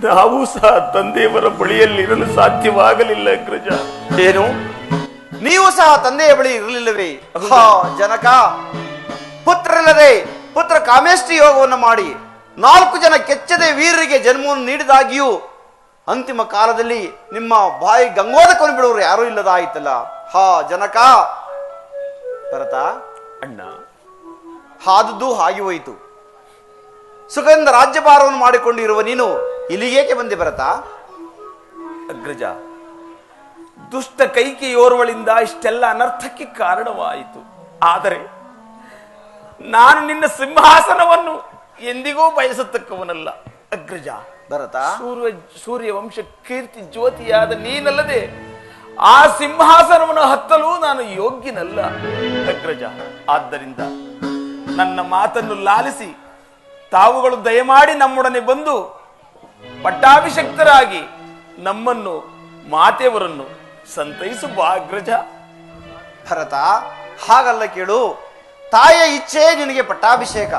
ನಾವು ಸಹ ತಂದೆಯವರ ಬಳಿಯಲ್ಲಿರಲು ಸಾಧ್ಯವಾಗಲಿಲ್ಲ ಅಗ್ರಜ. ಏನು, ನೀವು ಸಹ ತಂದೆಯ ಬಳಿ ಇರಲಿಲ್ಲವೇ? ಜನಕ, ಪುತ್ರರಿಲ್ಲದೆ ಪುತ್ರ ಕಾಮೇಷ್ಟಿ ಯೋಗವನ್ನು ಮಾಡಿ 4 ಜನ ಕೆಚ್ಚದೆ ವೀರರಿಗೆ ಜನ್ಮವನ್ನು ನೀಡಿದಾಗಿಯೂ ಅಂತಿಮ ಕಾಲದಲ್ಲಿ ನಿಮ್ಮ ಬಾಯಿ ಗಂಗೋದಕವನ್ನು ಬಿಡುವರು ಯಾರೂ ಇಲ್ಲದಾಯಿತಲ್ಲ. ಜನಕ, ಭರತ, ಅಣ್ಣ, ಆದದ್ದು ಹಾಗೆ ಹೋಯಿತು. ಸುಗಂಧ ರಾಜ್ಯಭಾರವನ್ನು ಮಾಡಿಕೊಂಡಿರುವ ನೀನು ಇಲ್ಲಿಗೇಕೆ ಬಂದೆ ಭರತ? ಅಗ್ರಜ, ದುಷ್ಟ ಕೈಕೆಯೋರ್ವಳಿಂದ ಇಷ್ಟೆಲ್ಲ ಅನರ್ಥಕ್ಕೆ ಕಾರಣವಾಯಿತು. ಆದರೆ ನಾನು ನಿನ್ನ ಸಿಂಹಾಸನವನ್ನು ಎಂದಿಗೂ ಬಯಸತಕ್ಕವನಲ್ಲ ಅಗ್ರಜ. ಭರತ, ಸೂರ್ಯ ವಂಶ ಕೀರ್ತಿ ಜ್ಯೋತಿಯಾದ ನೀನಲ್ಲದೆ ಆ ಸಿಂಹಾಸನವನ್ನು ಹತ್ತಲು ನಾನು ಯೋಗ್ಯನಲ್ಲ ಅಗ್ರಜ. ಆದ್ದರಿಂದ ನನ್ನ ಮಾತನ್ನು ಲಾಲಿಸಿ ತಾವುಗಳು ದಯಮಾಡಿ ನಮ್ಮೊಡನೆ ಬಂದು ಪಟ್ಟಾಭಿಷಕ್ತರಾಗಿ ನಮ್ಮನ್ನು ಮಾತೆಯವರನ್ನು ಸಂತೈಸು ಬಾ ಅಗ್ರಜ. ಭರತ, ಹಾಗಲ್ಲ ಕೇಳು. ತಾಯಿಯ ಇಚ್ಛೆ ನಿನಗೆ ಪಟ್ಟಾಭಿಷೇಕ.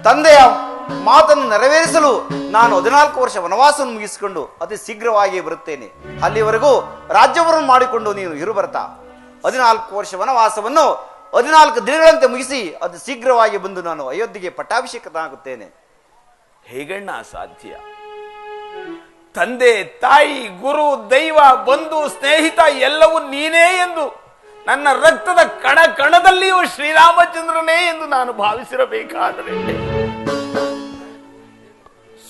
ತಂದೆಯ ಮಾತನ್ನು ನೆರವೇರಿಸಲು ನಾನು 14 ವರ್ಷ ವನವಾಸವನ್ನು ಮುಗಿಸಿಕೊಂಡು ಅತಿ ಶೀಘ್ರವಾಗಿ ಬರುತ್ತೇನೆ. ಅಲ್ಲಿವರೆಗೂ ರಾಜ್ಯವನ್ನು ಮಾಡಿಕೊಂಡು ನೀನು ಇರು ಭರತ. 14 ವರ್ಷ ವನವಾಸವನ್ನು 14 ದಿನಗಳಂತೆ ಮುಗಿಸಿ ಅತಿ ಶೀಘ್ರವಾಗಿ ಬಂದು ನಾನು ಅಯೋಧ್ಯೆಗೆ ಪಟ್ಟಾಭಿಷೇಕನಾಗುತ್ತೇನೆ. ಹೇಗಣ್ಣ ಸಾಧ್ಯ? ತಂದೆ, ತಾಯಿ, ಗುರು, ದೈವ, ಬಂಧು, ಸ್ನೇಹಿತ ಎಲ್ಲವೂ ನೀನೇ ಎಂದು, ನನ್ನ ರಕ್ತದ ಕಣ ಕಣದಲ್ಲಿಯೂ ಶ್ರೀರಾಮಚಂದ್ರನೇ ಎಂದು ನಾನು ಭಾವಿಸಿರಬೇಕಾದರೆ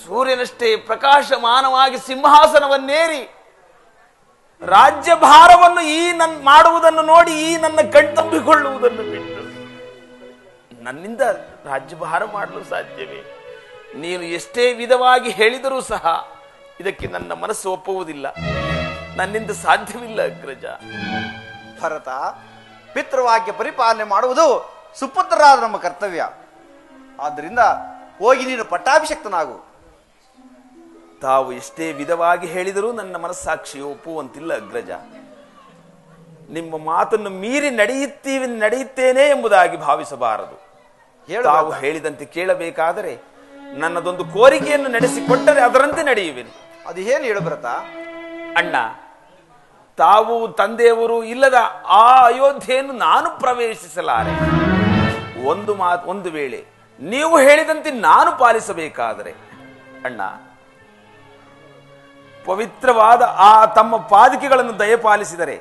ಸೂರ್ಯನಷ್ಟೇ ಪ್ರಕಾಶಮಾನವಾಗಿ ಸಿಂಹಾಸನವನ್ನೇರಿ ರಾಜ್ಯಭಾರವನ್ನು ಮಾಡುವುದನ್ನು ನೋಡಿ ಈ ನನ್ನ ಕಣ್ತಂಬಿಕೊಳ್ಳುವುದನ್ನು ಬಿಟ್ಟು ನನ್ನಿಂದ ರಾಜ್ಯಭಾರ ಮಾಡಲು ಸಾಧ್ಯವೇ? ನೀನು ಎಷ್ಟೇ ವಿಧವಾಗಿ ಹೇಳಿದರೂ ಸಹ ಇದಕ್ಕೆ ನನ್ನ ಮನಸ್ಸು ಒಪ್ಪುವುದಿಲ್ಲ. ನನ್ನಿಂದ ಸಾಧ್ಯವಿಲ್ಲ ಅಗ್ರಜ. ಭರತ, ಪಿತೃವಾಕ್ಯ ಪರಿಪಾಲನೆ ಮಾಡುವುದು ಸುಪುತ್ರರಾದ ನಮ್ಮ ಕರ್ತವ್ಯ. ಆದ್ದರಿಂದ ಹೋಗಿ ನೀನು ಪಟ್ಟಾಭಿಷಕ್ತನಾಗು. ತಾವು ಎಷ್ಟೇ ವಿಧವಾಗಿ ಹೇಳಿದರೂ ನನ್ನ ಮನಸ್ಸಾಕ್ಷಿ ಒಪ್ಪುವಂತಿಲ್ಲ ಅಗ್ರಜ. ನಿಮ್ಮ ಮಾತನ್ನು ಮೀರಿ ನಡೆಯುತ್ತೇನೆ ಎಂಬುದಾಗಿ ಭಾವಿಸಬಾರದು. ತಾವು ಹೇಳಿದಂತೆ ಕೇಳಬೇಕಾದರೆ ನನ್ನದೊಂದು ಕೋರಿಕೆಯನ್ನು ನಡೆಸಿಕೊಟ್ಟರೆ ಅದರಂತೆ ನಡೆಯುವೆನು. ಅದು ಏನು ಹೇಳು ಭರತ? ಅಣ್ಣ, ತಾವು ತಂದೆಯವರು ಇಲ್ಲದ ಆ ಅಯೋಧ್ಯೆಯನ್ನು ನಾನು ಪ್ರವೇಶಿಸಲಾರೆ. ಒಂದು ವೇಳೆ ನೀವು ಹೇಳಿದಂತೆ ನಾನು ಪಾಲಿಸಬೇಕಾದರೆ ಅಣ್ಣ, ಪವಿತ್ರವಾದ ಆ ತಮ್ಮ ಪಾದಕಿಗಳನ್ನು ದಯಪಾಲಿಸಿದರೆ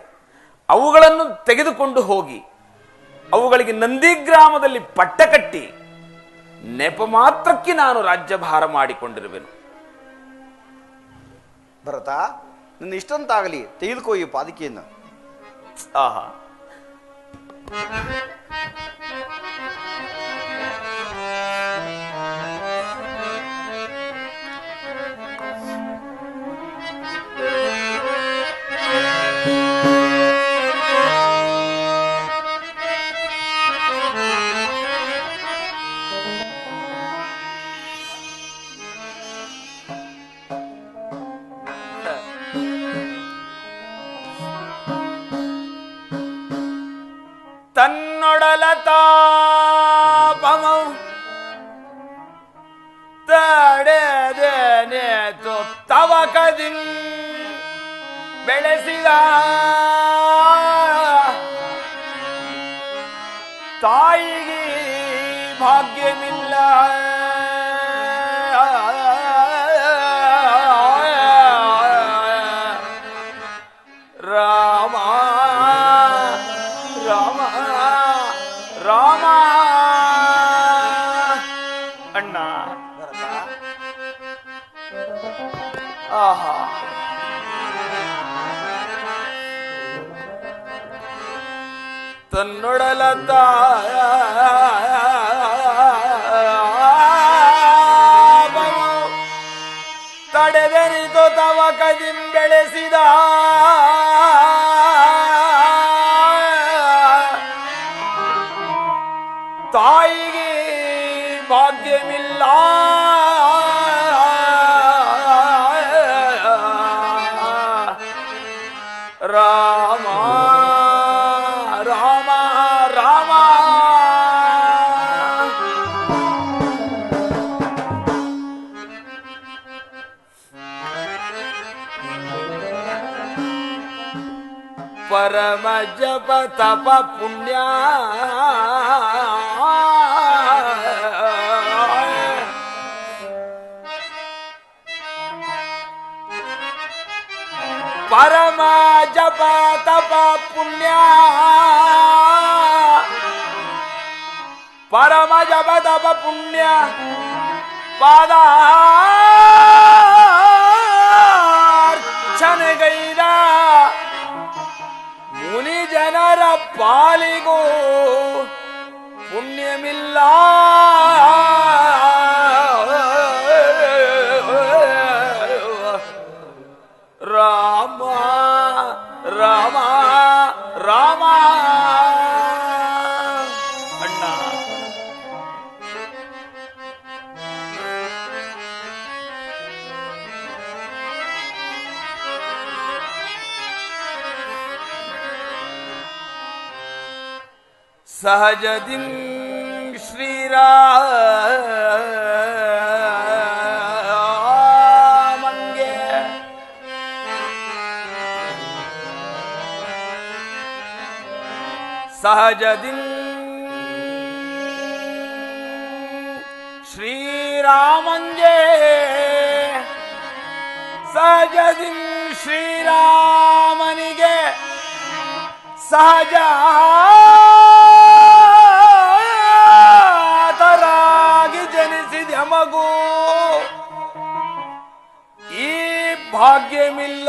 ಅವುಗಳನ್ನು ತೆಗೆದುಕೊಂಡು ಹೋಗಿ ಅವುಗಳಿಗೆ ನಂದಿಗ್ರಾಮದಲ್ಲಿ ಪಟ್ಟ ಕಟ್ಟಿ ನೆಪ ಮಾತ್ರಕ್ಕೆ ನಾನು ರಾಜ್ಯಭಾರ ಮಾಡಿಕೊಂಡಿರುವೆನು. ಭರತ, ನಿನ್ನ ಇಷ್ಟಂತಾಗಲಿ, ತೆಗೆದುಕೋ ಈ ಪಾದಕಿಯನ್ನು. ಆಹಾ, ತನ್ನೊಡಲ ತಾಪಮೌ ತಡೆದೇನೆ ತವಕದಿನ್ ಬೆಳೆಸಿದ ತಾಯಿಗೆ ಭಾಗ್ಯವಿಲ್ಲ. ರಾಮ ರಾಮ ರಾಮ ಅಣ್ಣ. ಆಹಾ, ತನ್ನೊಡಲ ತಡೆದೆನಿತು ತವ ಕದಿಂ ಬೆಳೆಸಿದ ತಾಯಿಗೆ ಭಾಗ್ಯವಿಲ್ಲ. ರಾಮ ರಾಮ ರಾಮ ಪರಮ ಜಪ ತಪ ಪುಣ್ಯ ಪರಮ ಜಪ ತಪ ಪುಣ್ಯ ಪರಮ ಜಪ ತಪ ಪುಣ್ಯ ಪಾದಾರ್ಚನೆಗೈದ ಮುನಿ ಜನರ ಪಾಲಿಗೂ ಪುಣ್ಯಮಿಲ್ಲ. ರಾಮ ರಾಮ ರಾಮ ಅಣ್ಣ ಸಹಜದಿಂ ಶ್ರೀರಾಮಂಗೆ ಸಹಜದಿಂ ಶ್ರೀರಾಮಂಗೆ ಸಹಜದಿಂ ಶ್ರೀರಾಮನಿಗೆ ಸಹಜ ಜನಿಸಿದ ಮಗು ಈ ಭಾಗ್ಯಮಿಲ್ಲ.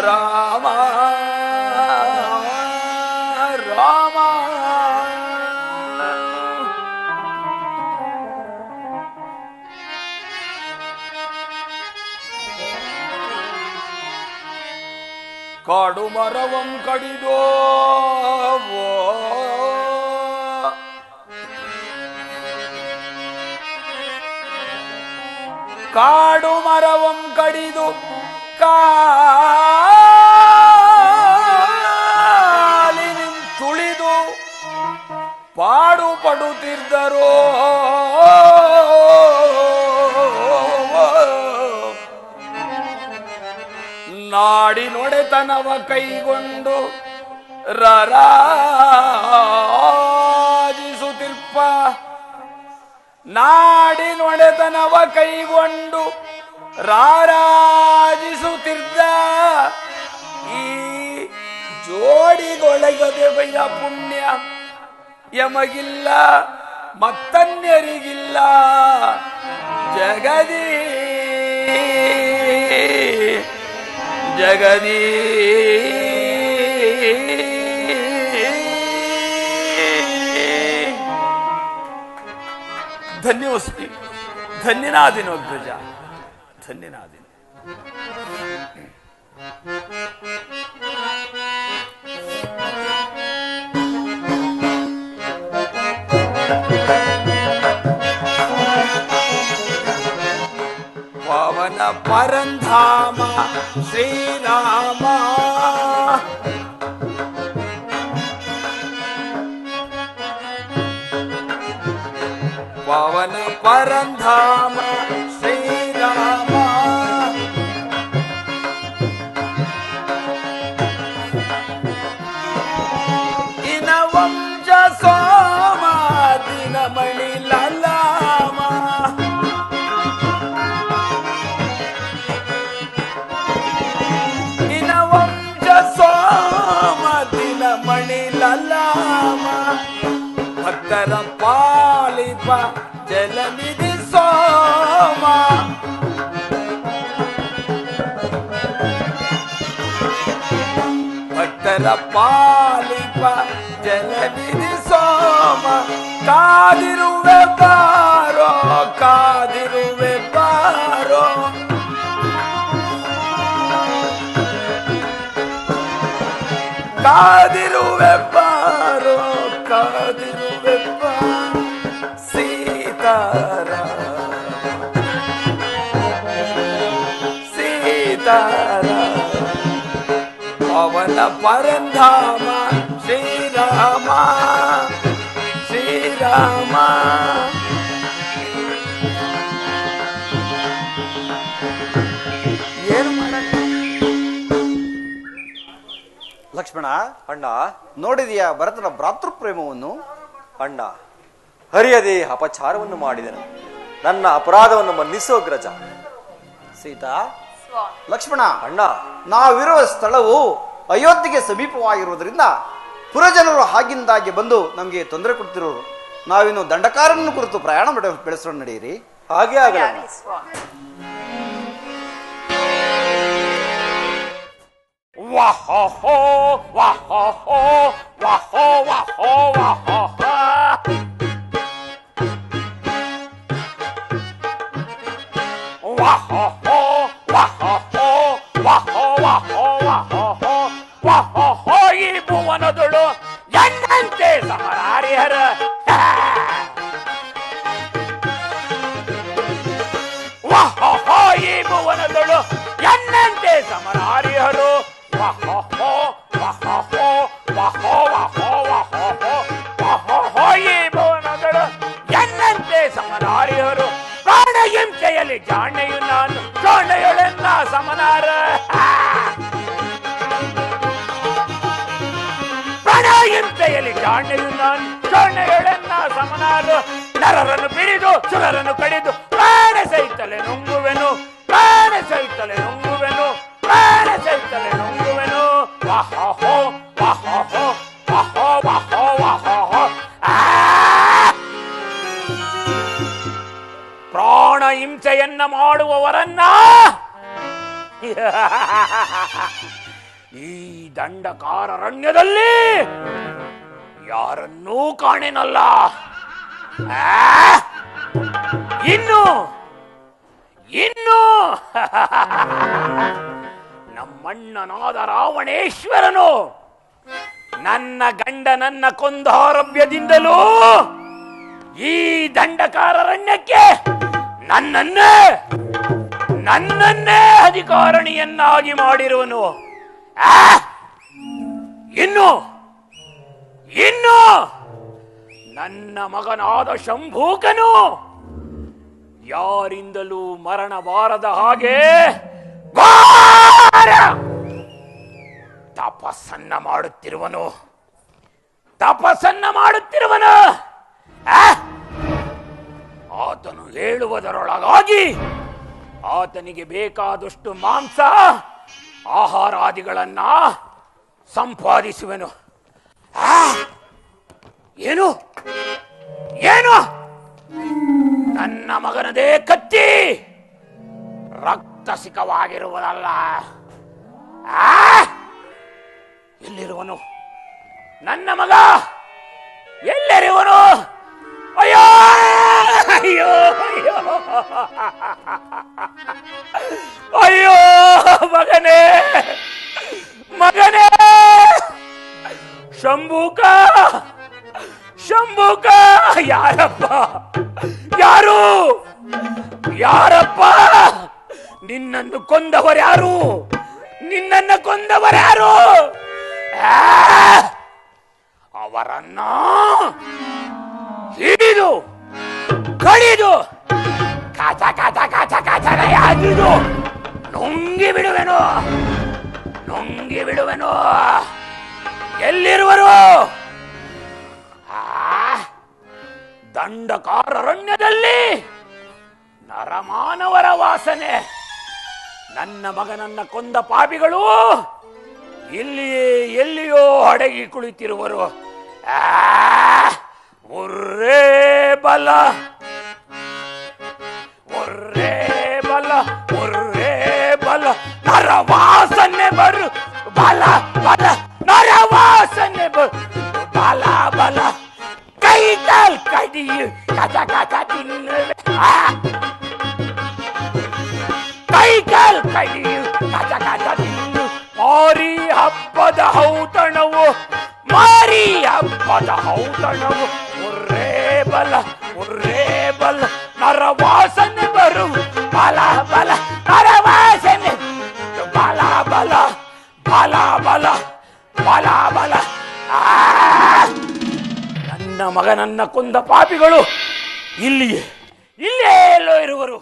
ರಾಮ ರಾಮ ಕಾಡು ಮರವಂ ಕಡಿದೋ ಕಾಡು ಮರವಂ ಕಡಿದು ಕಾಲಿನಿಂ ತುಳಿದು ಪಾಡು ಪಡುತ್ತಿದ್ದರು. ನಾಡಿನೊಡೆತನವ ಕೈಗೊಂಡು ರಾರಾಜಿಸುತ್ತಿರ್ಪ ನಾಡಿನೊಡೆತನವ ಕೈಗೊಂಡು ರಾರಾಜಿಸುತ್ತಿದ್ದ ಈ ಜೋಡಿಗೊಳಗದೆ ಬೈದ ಪುಣ್ಯ ಯಮಗಿಲ್ಲ ಮತ್ತನ್ಯರಿಗಿಲ್ಲ ಜಗದಿ ಜಗದಿ ಧನ್ಯೋಸ್ಮಿ ಧನ್ಯನಾದಿನೋಗ್ರಜ ಧನ್ಯನಾದಿನ. ಪವನ ಪರಂಧಾಮ ಶ್ರೀರಾಮ ಪವನ ಪರಂಧಾಮ ಶ್ರೀರಾಮ ಇನ ವಂಶ ಸೋಮ ದಿನಮಣಿ ಲಲಾಮ ಇನ ವಂಶ ಸೋಮ ದಿನಮಣಿ ಲಲಾಮ ಭಕ್ತರ ಪಾಲಿಪ ಜಲನಿಧಿ ಸೋಮ ಭಕ್ತರ ಪಾಲಿಪ ಜಲನಿಧಿ ಸೋಮ ಕಾದಿರುವೆ ಬಾರೋ ಕಾದಿರುವೆ ಬಾರೋ ಕಾದಿರುವೆಬ್ಬಾರೋ ಕಾದಿರುವೆಬ್ಬ ಸೀತಾರಾಮ ಪವನ ಪರಂಧಾಮ ಶ್ರೀರಾಮ ಶ್ರೀರಾಮ. ಏನು ಮಾಡಲ್ಲ ಲಕ್ಷ್ಮಣ, ಅಣ್ಣ ನೋಡಿದೆಯಾ ಭರತನ ಭ್ರಾತೃಪ್ರೇಮವನ್ನು? ಅಣ್ಣ, ಹರಿಯದೆ ಅಪಚಾರವನ್ನು ಮಾಡಿದನು. ನನ್ನ ಅಪರಾಧವನ್ನು ಮನ್ನಿಸೋ ಅಗ್ರಜ. ಸೀತಾ, ಸ್ವಾಮಿ. ಲಕ್ಷ್ಮಣ, ಅಣ್ಣ, ನಾವಿರುವ ಸ್ಥಳವು ಅಯೋಧ್ಯೆಗೆ ಸಮೀಪವಾಗಿರುವುದರಿಂದ ಪುರಜನರು ಆಗಿಂದಾಗೆ ಬಂದು ನಮಗೆ ತೊಂದರೆ ಕೊಡ್ತಿರೋರು. ನಾವಿನ್ನು ದಂಡಕಾರನ್ನು ಕುರಿತು ಪ್ರಯಾಣ ಬೆಳೆಸೋಣ, ನಡೆಯಿರಿ. ಹಾಗೆ ಆಗಲ್ಲ. ಆಗಲಿ ಸ್ವಾಮಿ. ವಾಹೋ ವಾಹೋ ವಾಹೋ ವಾಹೋ ವಾಹೋ ವಾಹೋ ವಾಹೋ ವಾಹೋ ವಾಹೋ ವಾಹೋ ವಾಹೋ. ಈ ಭುವನದಳು ಎನ್ನಂತೆ ಸಮರಾರಿಹರ ವಾಹೋ. ಈ ಭುವನದಳು ಎನ್ನಂತೆ ಸಮರಾರಿಹರು ವಾಹೋ ವಾಹೋ ವಾಹೋ ವಾಹೋ ವಾಹೋ ವಾಹೋ. ಈ ಭುವನದಳು ಎನ್ನಂತೆ ಸಮರಾರಿಹರು ಪ್ರಾಣ ಹಿಂಸೆಯಲ್ಲಿ ಜಾಣೆಯು ನಾನು ಜಾಣೆಯೊಳೆನ್ನ ಸಮನಾರ. ಪ್ರಾಣ ಹಿಂಸೆಯಲ್ಲಿ ಜಾಣೆಯು ನಾನು ಜಾಣೆಯೊಳೆನ್ನ ಸಮನಾರು. ನರರನ್ನು ಬಿಡಿದು ಸುರರನ್ನು ಕಡಿದು ಪ್ರಾಣ ಸಹಿತಲೆ ನುಂಗುವೆನು ಪ್ರಾಣ ಸಹಿತಲೆ ನುಂಗುವೆನು ಪ್ರಾಣ ಸಹಿತಲೆ ನುಂಗುವೆನು. ವಾಹೋ ವಾಹೋ ವಾಹೋ ವಾಹೋ ವಾಹೋ. ಪ್ರಾಣ ಹಿಂಸೆಯನ್ನ ಮಾಡುವವರನ್ನ ಈ ದಂಡಕಾರರಣ್ಯದಲ್ಲಿ ಯಾರನ್ನೂ ಕಾಣೆನಲ್ಲ. ಇನ್ನು ಇನ್ನು ನಮ್ಮಣ್ಣನಾದ ರಾವಣೇಶ್ವರನು ನನ್ನ ಗಂಡನನ್ನ ಕೊಂದಾರಭ್ಯದಿಂದಲೂ ಈ ದಂಡಕಾರರಣ್ಯಕ್ಕೆ ನನ್ನನ್ನೇ ಅಧಿಕಾರಣಿಯನ್ನಾಗಿ ಮಾಡಿರುವನು. ಇನ್ನು ನನ್ನ ಮಗನಾದ ಶಂಭೂಕನು ಯಾರಿಂದಲೂ ಮರಣ ಬಾರದ ಹಾಗೆ ಘೋರ ತಪಸ್ಸನ್ನ ಮಾಡುತ್ತಿರುವನು. ಆತನು ಹೇಳುವುದರೊಳಗಾಗಿ ಆತನಿಗೆ ಬೇಕಾದಷ್ಟು ಮಾಂಸ ಆಹಾರಾದಿಗಳನ್ನ ಸಂಪಾದಿಸುವೆನು. ಏನು ಏನು ನನ್ನ ಮಗನದೇ ಕತ್ತಿ ರಕ್ತ ಸಿಕವಾಗಿರುವುದಲ್ಲ. ಎಲ್ಲಿರುವನು ನನ್ನ ಮಗ? ಎಲ್ಲಿರುವನು? ಅಯ್ಯೋ ಅಯ್ಯೋ ಅಯ್ಯೋ ಅಯ್ಯೋ ಮಗನೇ ಮಗನೇ ಶಂಭೂಕ ಯಾರಪ್ಪ? ಯಾರಪ್ಪ ನಿನ್ನನ್ನು ಕೊಂದವರ್ಯಾರು? ಅವರನ್ನ ಹಿಡಿದು ಕಡಿದು ಕಾಚ ಕಾಚ ಕಾಚ ಕಾಚನೆಯಾಗಿದು ನುಂಗಿ ಬಿಡುವೆನು. ಎಲ್ಲಿರುವರು? ದಂಡಕಾರರಣ್ಯದಲ್ಲಿ ನರಮಾನವರ ವಾಸನೆ. ನನ್ನ ಮಗನನ್ನ ಕೊಂದ ಪಾಪಿಗಳು ಎಲ್ಲಿಯೋ ಅಡಗಿ ಕುಳಿತಿರುವರು. ಒರ್ರೇ ಬಲ ನರವಾಸನೆ ಬರು ಬಲ ನರವಾಸನೆ ಬಲ ಕೈ ಕಾಲ್ ಕಡಿಯು ಕಚ ತಿನ್ನುವೆ. ಕೈ ಕಾಲ್ ಕಡಿಯು ಕಚ ತಿನ್ನು ಮಾರಿ ಹಬ್ಬದ ಔತಣವು ಅದ ಔತಣವು ಮುರ್ರೇ ಬಲ ನರವಾಸನೆ ಬರು ಬಲ ನರವಾಸನೆ ಬಲ ನನ್ನ ಮಗನನ್ನ ಕೊಂದ ಪಾಪಿಗಳು ಇಲ್ಲೇ ಎಲ್ಲೋ ಇರುವರು.